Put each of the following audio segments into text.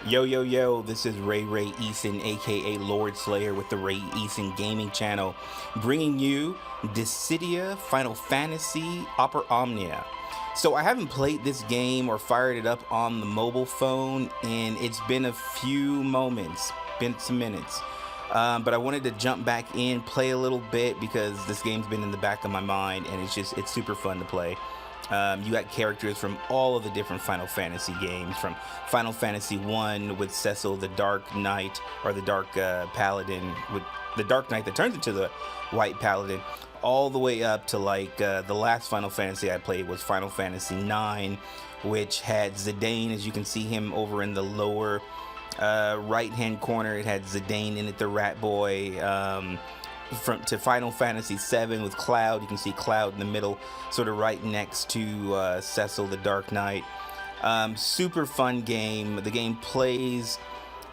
Yo, yo, yo, this is Ray Eason, aka Lord Slayer with the Ray Eason Gaming Channel, bringing you Dissidia Final Fantasy Opera Omnia. So I haven't played this game or fired it up on the mobile phone, and it's been a few moments, been some minutes. But I wanted to jump back in, play a little bit, because this game's been in the back of my mind, and it's super fun to play. You got characters from all of the different Final Fantasy games, from Final Fantasy I with Cecil, the Dark Knight, or the Dark Paladin, with the Dark Knight that turns into the White Paladin, all the way up to like the last Final Fantasy I played was Final Fantasy IX, which had Zidane, as you can see him over in the lower right-hand corner. It had Zidane in it, the Rat Boy. To Final Fantasy VII with Cloud. You can see Cloud in the middle, sort of right next to Cecil, the Dark Knight. Super fun game. The game plays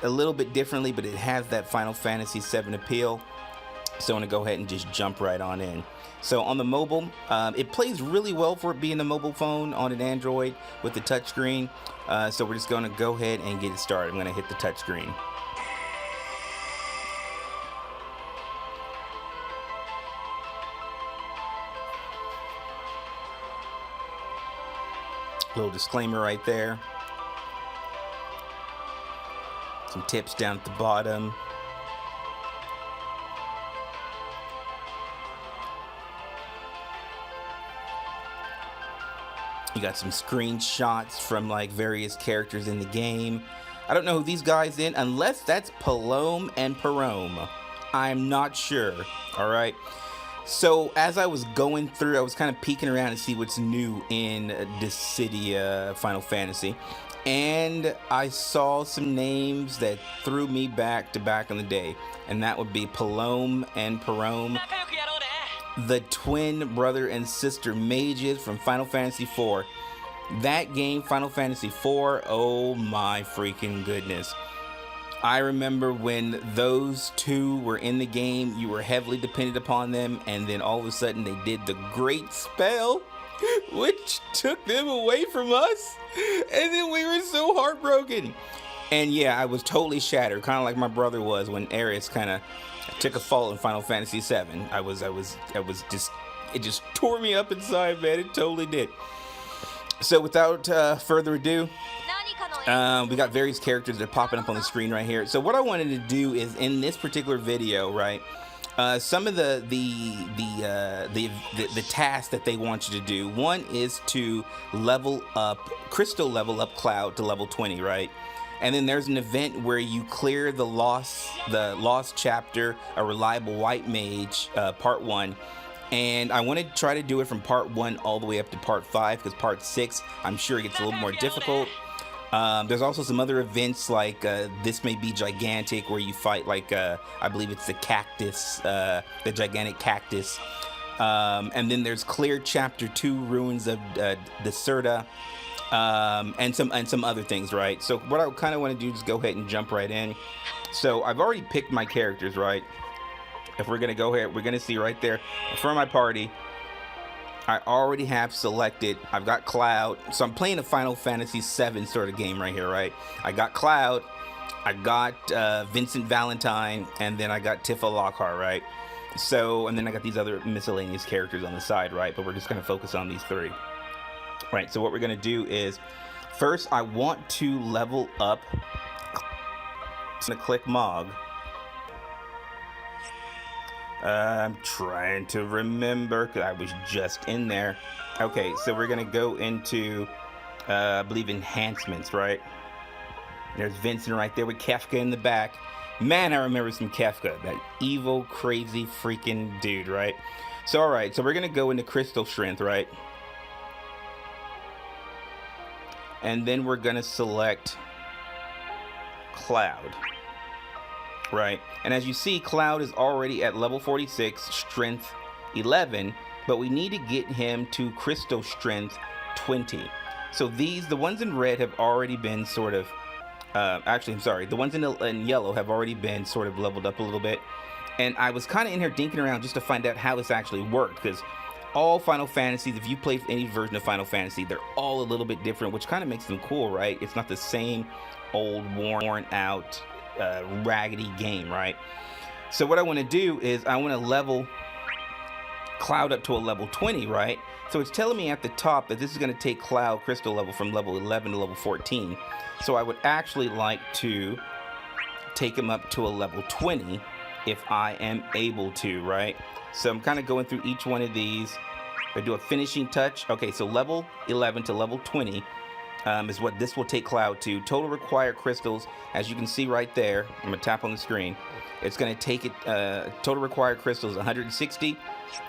a little bit differently, but it has that Final Fantasy VII appeal. So I'm going to go ahead and just jump right on in. So on the mobile, it plays really well for it being a mobile phone on an Android with the touchscreen. So we're just going to go ahead and get it started. I'm going to hit the touchscreen. Little disclaimer right there. Some tips down at the bottom. You got some screenshots from like various characters in the game. I don't know who these guys in, unless that's Palome and Parome. I'm not sure. All right. So as I was going through, I was kind of peeking around to see what's new in Dissidia Final Fantasy, and I saw some names that threw me back to back in the day, and that would be Palome and Parome, the twin brother and sister mages from Final Fantasy IV. That game, Final Fantasy IV, oh my freaking goodness. I remember when those two were in the game, you were heavily dependent upon them, and then all of a sudden they did the great spell, which took them away from us, and then we were so heartbroken. And yeah, I was totally shattered, kind of like my brother was when Ares kind of took a fall in Final Fantasy VII. It just tore me up inside, man. It totally did. So without further ado, we got various characters that are popping up on the screen right here. So what I wanted to do is, in this particular video, right, some of the tasks that they want you to do. One is to crystal level up Cloud to level 20, right? And then there's an event where you clear the lost chapter, A Reliable White Mage, part 1. And I want to try to do it from part 1 all the way up to part 5, because part 6, I'm sure it gets a little more difficult. There's also some other events like This May Be Gigantic, where you fight like I believe it's the cactus, the gigantic cactus. And then there's Clear Chapter 2, Ruins of Dissidia, and some other things, right? So what I kind of want to do is go ahead and jump right in. So I've already picked my characters, right? If we're gonna go ahead, we're gonna see right there for my party, I already have selected, I've got Cloud. So I'm playing a Final Fantasy VII sort of game right here, right? I got Cloud, I got Vincent Valentine, and then I got Tifa Lockhart, right? So, and then I got these other miscellaneous characters on the side, right? But we're just gonna focus on these three. Right, so what we're gonna do is, first I want to level up. I'm gonna click Mog. I'm trying to remember, because I was just in there. Okay, so we're gonna go into, I believe, enhancements, right? There's Vincent right there with Kefka in the back. Man, I remember some Kefka, that evil, crazy, freaking dude, right? So, all right, so we're gonna go into Crystal Strength, right? And then we're gonna select Cloud. Right, and as you see, Cloud is already at level 46, strength 11, but we need to get him to crystal strength 20. So the ones in red have already been sort of, actually, I'm sorry, the ones in yellow have already been sort of leveled up a little bit. And I was kind of in here dinking around just to find out how this actually worked, because all Final Fantasies, if you played any version of Final Fantasy, they're all a little bit different, which kind of makes them cool, right? It's not the same old, worn out, raggedy game, right? So what I want to do is I want to level Cloud up to a level 20, right? So it's telling me at the top that this is going to take Cloud crystal level from level 11 to level 14. So I would actually like to take him up to a level 20 if I am able to, right? So I'm kind of going through each one of these. I do a finishing touch. Okay, so level 11 to level 20 is what this will take Cloud to. Total required crystals, as you can see right there. I'm gonna tap on the screen. It's gonna take it, total required crystals 160.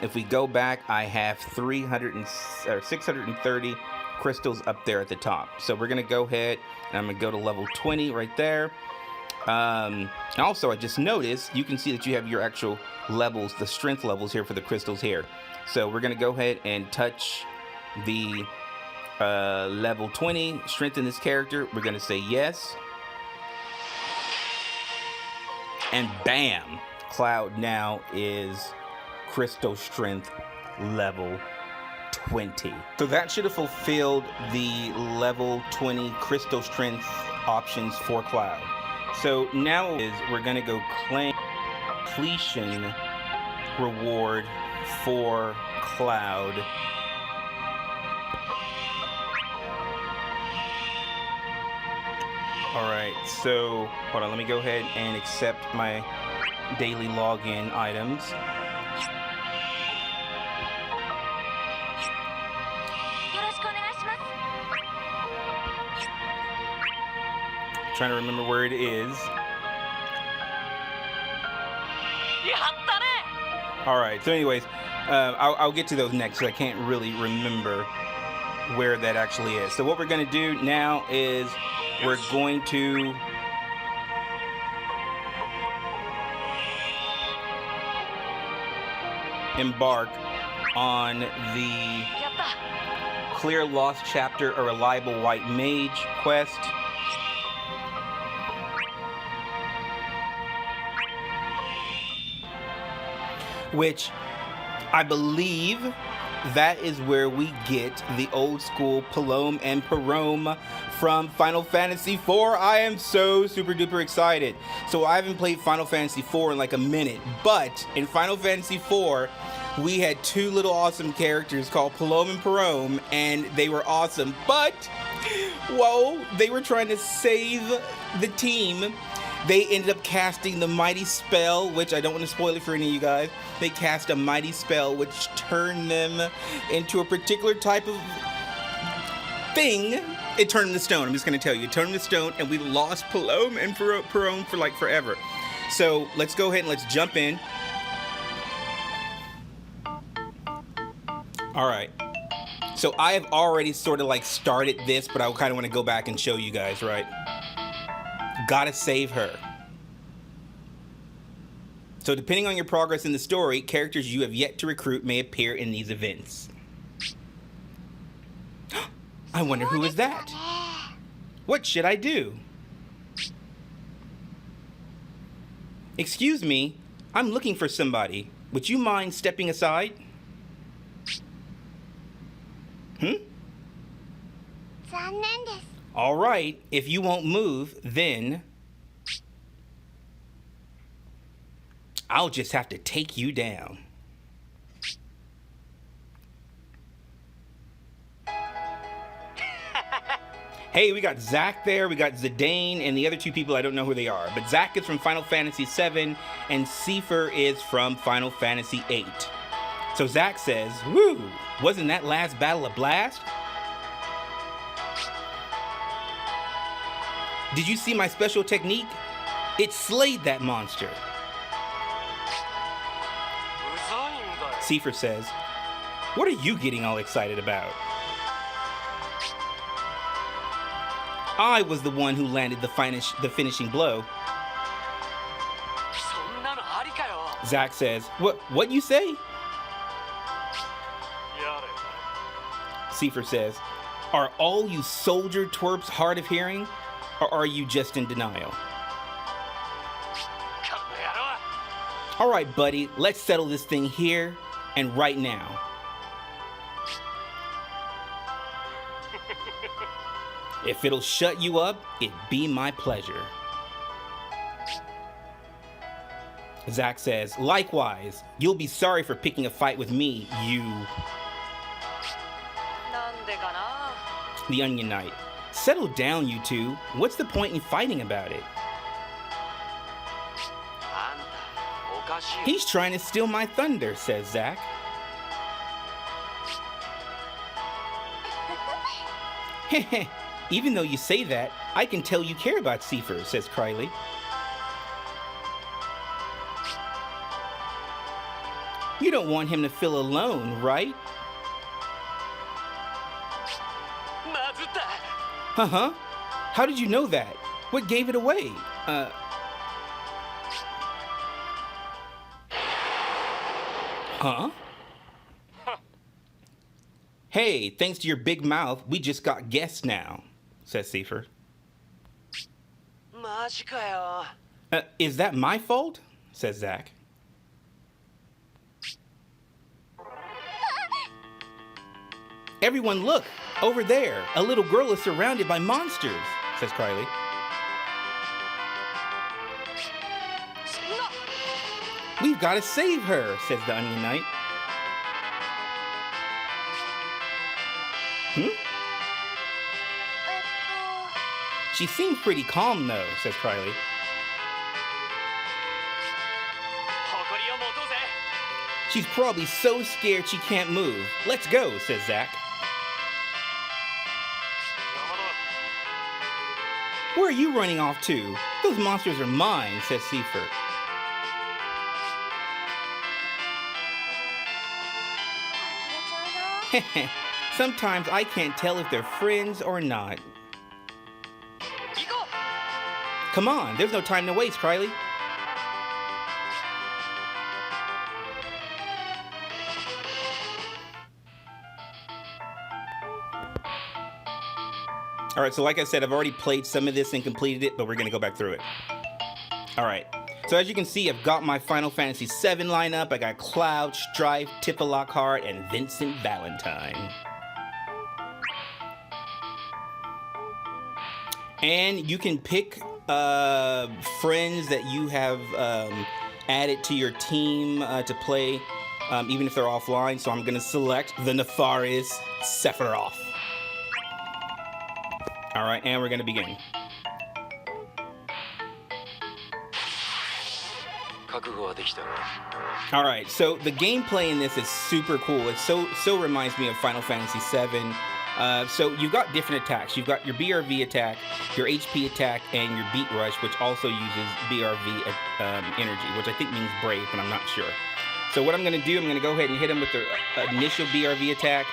If we go back, I have 630 crystals up there at the top. So we're gonna go ahead and I'm gonna go to level 20 right there. Also, I just noticed, you can see that you have your actual levels, the strength levels here for the crystals here. So we're gonna go ahead and touch the level 20, strengthen this character. We're gonna say yes. And bam, Cloud now is crystal strength level 20. So that should have fulfilled the level 20 crystal strength options for Cloud. So now we're gonna go claim completion reward for Cloud. Alright, so hold on, let me go ahead and accept my daily login items. Trying to remember where it is. Alright, so anyways, I'll get to those next, so I can't really remember where that actually is. So what we're going to do now is we're going to embark on the Clear Lost Chapter, a Reliable White Mage quest. Which I believe that is where we get the old school Palom and Parome from Final Fantasy IV. I am so super duper excited. So I haven't played Final Fantasy IV in like a minute, but in Final Fantasy IV, we had two little awesome characters called Palom and Parome, and they were awesome. But, whoa, they were trying to save the team. They ended up casting the mighty spell, which I don't want to spoil it for any of you guys. They cast a mighty spell which turned them into a particular type of thing. It turned them to stone. I'm just going to tell you. It turned them to stone, and we lost Palom and Parome for like forever. So let's go ahead and let's jump in. All right. So I have already sort of like started this, but I kind of want to go back and show you guys, right? Gotta save her. So depending on your progress in the story, characters you have yet to recruit may appear in these events. I wonder who is that? What should I do? Excuse me, I'm looking for somebody. Would you mind stepping aside? All right, if you won't move, then I'll just have to take you down. Hey, we got Zack there, we got Zidane, and the other two people, I don't know who they are. But Zack is from Final Fantasy VII, and Seifer is from Final Fantasy VIII. So Zack says, woo, wasn't that last battle a blast? Did you see my special technique? It slayed that monster. Seifer says, what are you getting all excited about? I was the one who landed the finishing blow. Zack says, what you say? Seifer says, are all you soldier twerps hard of hearing? Or are you just in denial? All right, buddy, let's settle this thing here and right now. If it'll shut you up, it'd be my pleasure. Zack says, likewise, you'll be sorry for picking a fight with me, you... The Onion Knight. Settle down, you two. What's the point in fighting about it? He's trying to steal my thunder, says Zack. Heh. Even though you say that, I can tell you care about Seifer, says Krylie. You don't want him to feel alone, right? Uh-huh. How did you know that? What gave it away? Huh? Hey, thanks to your big mouth, we just got guests now, says Seifer. Is that my fault? Says Zack. Everyone look! Over there! A little girl is surrounded by monsters, says Krylie. We've got to save her, says the Onion Knight. She seems pretty calm, though, says Krylie. She's probably so scared she can't move. Let's go, says Zack. Where are you running off to? Those monsters are mine, says Seifer. Sometimes I can't tell if they're friends or not. Come on, there's no time to waste, Krylie. Alright, so like I said, I've already played some of this and completed it, but we're going to go back through it. Alright, so as you can see, I've got my Final Fantasy VII lineup. I got Cloud, Strife, Tifa Lockhart, and Vincent Valentine. And you can pick friends that you have added to your team to play, even if they're offline. So I'm going to select the nefarious Sephiroth. Alright, and we're going to begin. Alright, so the gameplay in this is super cool. It so reminds me of Final Fantasy VII. So you've got different attacks. You've got your BRV attack, your HP attack, and your Beat Rush, which also uses BRV energy, which I think means brave, but I'm not sure. So what I'm going to do, I'm going to go ahead and hit them with the initial BRV attack.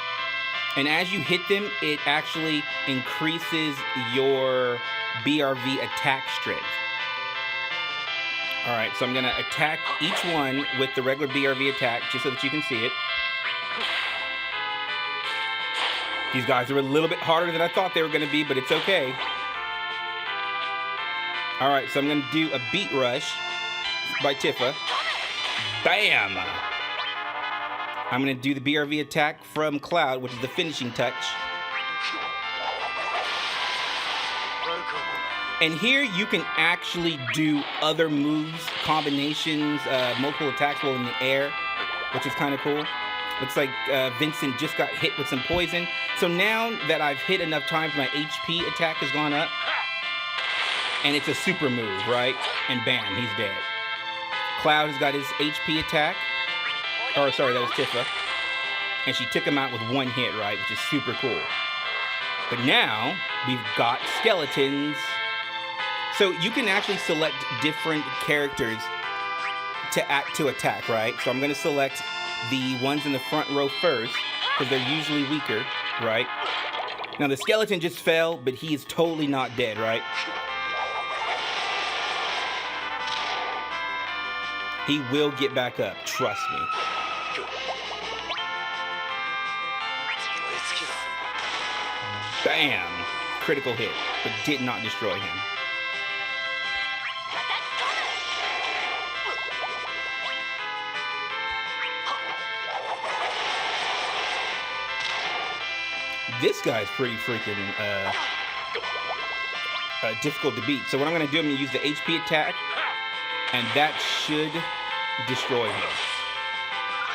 And as you hit them, it actually increases your BRV attack strength. Alright, so I'm going to attack each one with the regular BRV attack, just so that you can see it. These guys are a little bit harder than I thought they were going to be, but it's okay. Alright, so I'm going to do a Beat Rush by Tifa. Bam! I'm going to do the BRV attack from Cloud, which is the finishing touch. And here you can actually do other moves, combinations, multiple attacks while in the air, which is kind of cool. Looks like Vincent just got hit with some poison. So now that I've hit enough times, my HP attack has gone up. And it's a super move, right? And bam, he's dead. Cloud has got his HP attack. Or sorry, that was Tifa. And she took him out with one hit, right? Which is super cool. But now, we've got skeletons. So you can actually select different characters to attack, right? So I'm going to select the ones in the front row first, because they're usually weaker, right? Now the skeleton just fell, but he is totally not dead, right? He will get back up, trust me. Bam! Critical hit, but did not destroy him. This guy's pretty freaking difficult to beat. So what I'm going to do, I'm going to use the HP attack, and that should destroy him.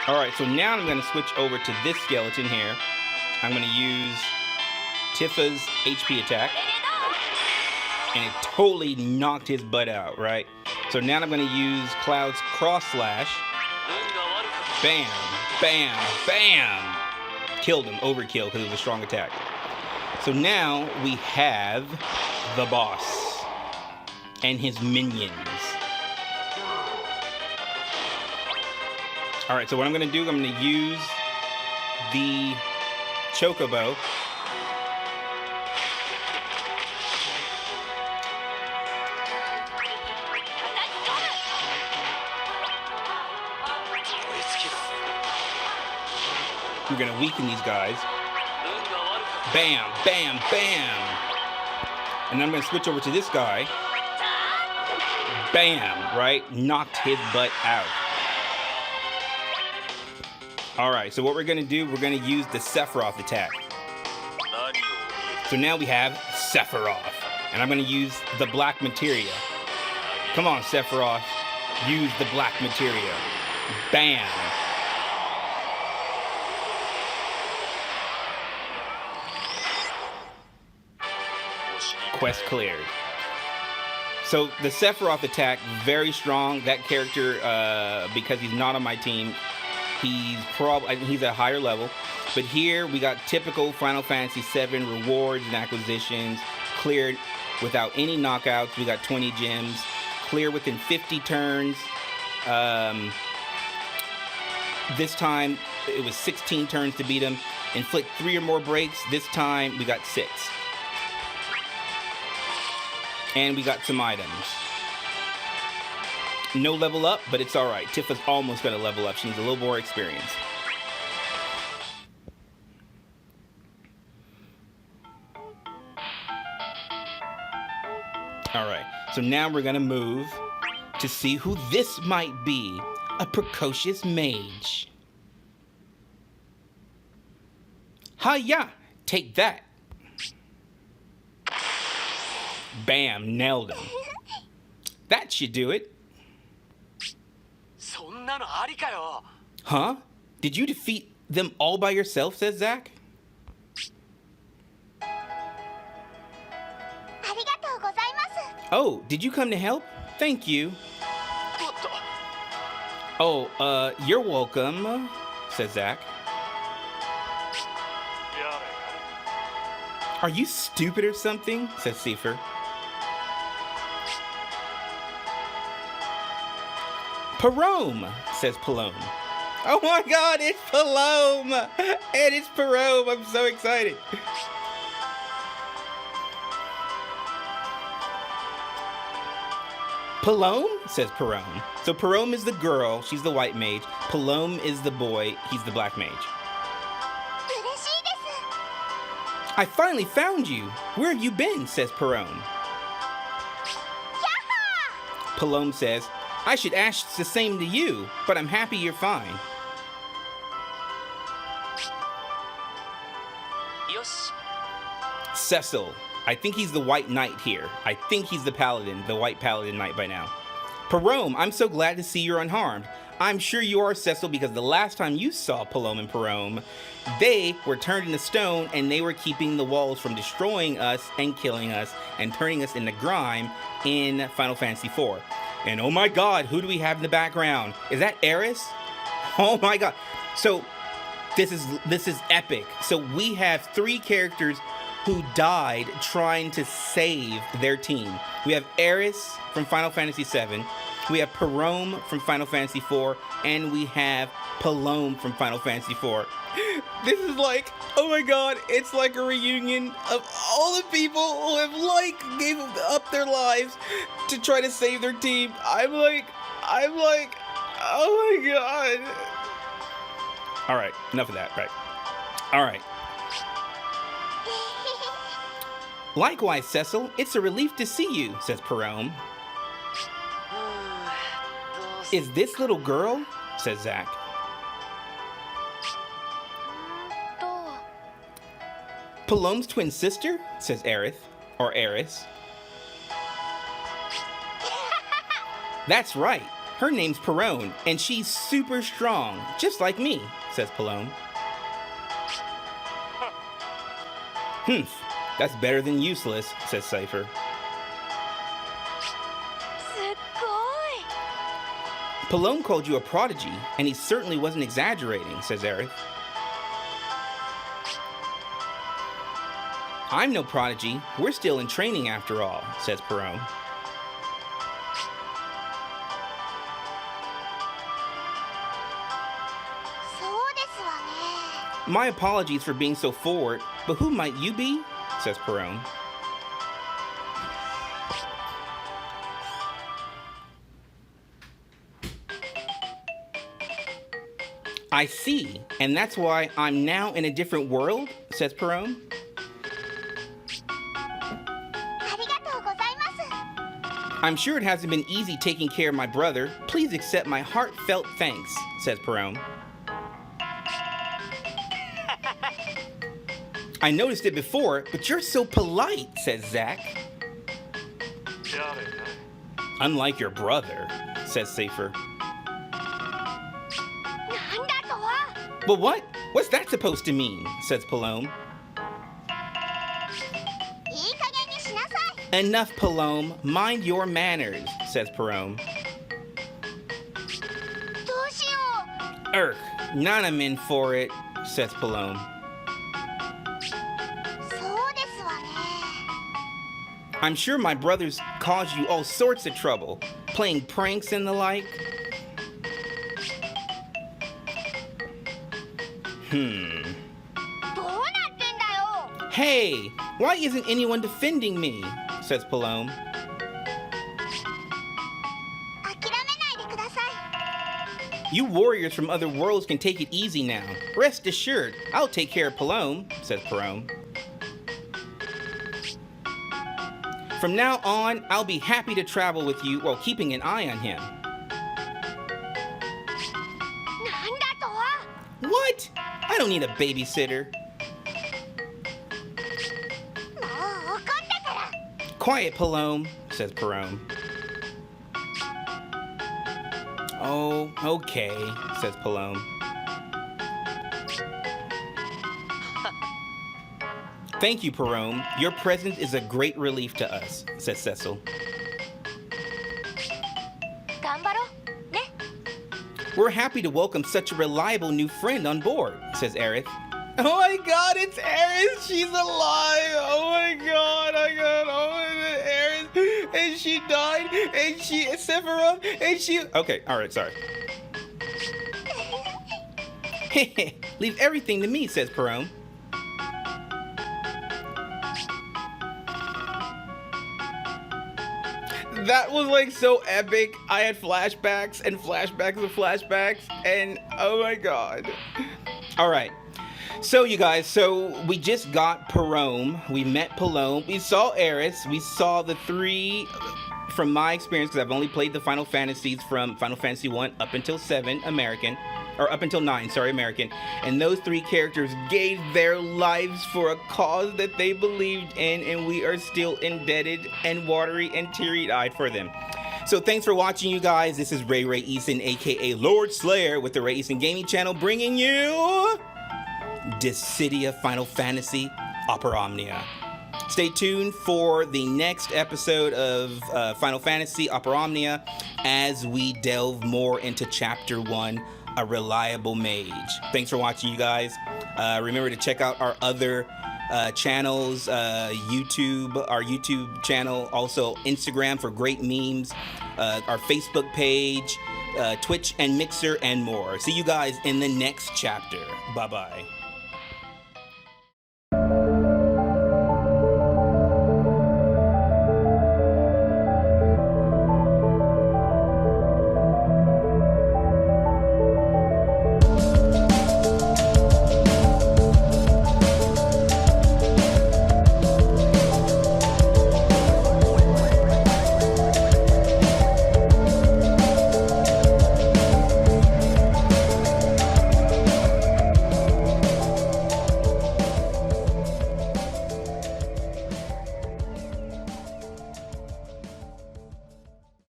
Alright, so now I'm going to switch over to this skeleton here. I'm going to use Tifa's HP attack, and it totally knocked his butt out, right? So now I'm going to use Cloud's Cross Slash. Bam, bam, bam! Killed him, overkill, because it was a strong attack. So now we have the boss and his minions. Alright, so what I'm going to do, I'm going to use the Chocobo. We're going to weaken these guys. Bam, bam, bam. And then I'm going to switch over to this guy. Bam, right? Knocked his butt out. Alright, so what we're going to do, we're going to use the Sephiroth attack. So now we have Sephiroth. And I'm going to use the Black Materia. Come on, Sephiroth. Use the Black Materia. Bam. Quest cleared. So the Sephiroth attack, very strong. That character, because he's not on my team, he's a higher level. But here we got typical Final Fantasy VII rewards and acquisitions, cleared without any knockouts. We got 20 gems, clear within 50 turns. This time it was 16 turns to beat him. Inflict 3 or more breaks. This time we got 6. And we got some items. No level up, but it's alright. Tifa's almost gonna level up. She needs a little more experience. Alright, so now we're gonna move to see who this might be. A precocious mage. Hi-ya! Take that! Bam, nailed him. That should do it. Huh? Did you defeat them all by yourself, says Zack? Oh, did you come to help? Thank you. Oh, you're welcome, says Zack. Are you stupid or something? Says Seifer. Parome, says Palome. Oh my god, it's Palome! And it's Parome, I'm so excited. Palome, says Parome. So Parome is the girl, she's the white mage. Palome is the boy, he's the black mage. I finally found you. Where have you been, says Parome. Palome says, I should ask the same to you, but I'm happy you're fine. Cecil. I think he's the white knight here. I think he's the paladin, the white paladin knight by now. Parome, I'm so glad to see you're unharmed. I'm sure you are, Cecil, because the last time you saw Palome and Parome, they were turned into stone and they were keeping the walls from destroying us and killing us and turning us into grime in Final Fantasy IV. And oh my god, who do we have in the background? Is that Aeris? Oh my god. So this is epic. So we have 3 characters who died trying to save their team. We have Aeris from Final Fantasy VII, we have Parome from Final Fantasy IV, and we have Palome from Final Fantasy IV. This is like, oh my god, it's like a reunion of all the people who have gave up their lives to try to save their team. I'm like, oh my god. Alright, enough of that, right. Alright. Likewise, Cecil, it's a relief to see you, says Parome. Is this little girl? Says Zack. Palome's twin sister? Says Aerith, or Aeris. That's right. Her name's Perone, and she's super strong, just like me, says Palome. Humph, that's better than useless, says Cypher. Palome called you a prodigy, and he certainly wasn't exaggerating, says Aerith. I'm no prodigy. We're still in training after all, says Perone. My apologies for being so forward, but who might you be? Says Perone. I see, and that's why I'm now in a different world, says Perone. I'm sure it hasn't been easy taking care of my brother. Please accept my heartfelt thanks, says Perone. I noticed it before, but you're so polite, says Zack. Unlike your brother, says Cypher. But what? What's that supposed to mean? Says Palome. Enough, Palome. Mind your manners, says Perone. Not I'm in for it, says Palome. I'm sure my brothers caused you all sorts of trouble, playing pranks and the like. Hey, why isn't anyone defending me? Says Palome. You warriors from other worlds can take it easy now. Rest assured, I'll take care of Palome, says Perone. From now on, I'll be happy to travel with you while keeping an eye on him. What? I don't need a babysitter. Quiet, Palome, says Perone. Oh, okay, says Palome. Thank you, Perone. Your presence is a great relief to us, says Cecil. We're happy to welcome such a reliable new friend on board, says Aerith. Oh my god, it's Aerith! She's alive! Oh my god, Aerith! And she died, and she, Sephiroth, and she... Okay, alright, sorry. Leave everything to me, says Perone. That was like so epic. I had flashbacks and flashbacks and flashbacks, and oh my god. Alright. So you guys, so we just got Perone, we met Palome, we saw Aerith, we saw the three, from my experience, because I've only played the Final Fantasies from Final Fantasy 1 up until 7 American, or up until 9, sorry, American, and those three characters gave their lives for a cause that they believed in, and we are still indebted and watery and teary-eyed for them. So thanks for watching, you guys. This is Ray Eason, aka Lord Slayer, with the Ray Eason Gaming Channel, bringing you Dissidia Final Fantasy Opera Omnia. Stay tuned for the next episode of Final Fantasy Opera Omnia as we delve more into Chapter 1, A Reliable Mage. Thanks for watching, you guys. Remember to check out our other channels, our YouTube channel, also Instagram for great memes, our Facebook page, Twitch and Mixer, and more. See you guys in the next chapter. Bye-bye.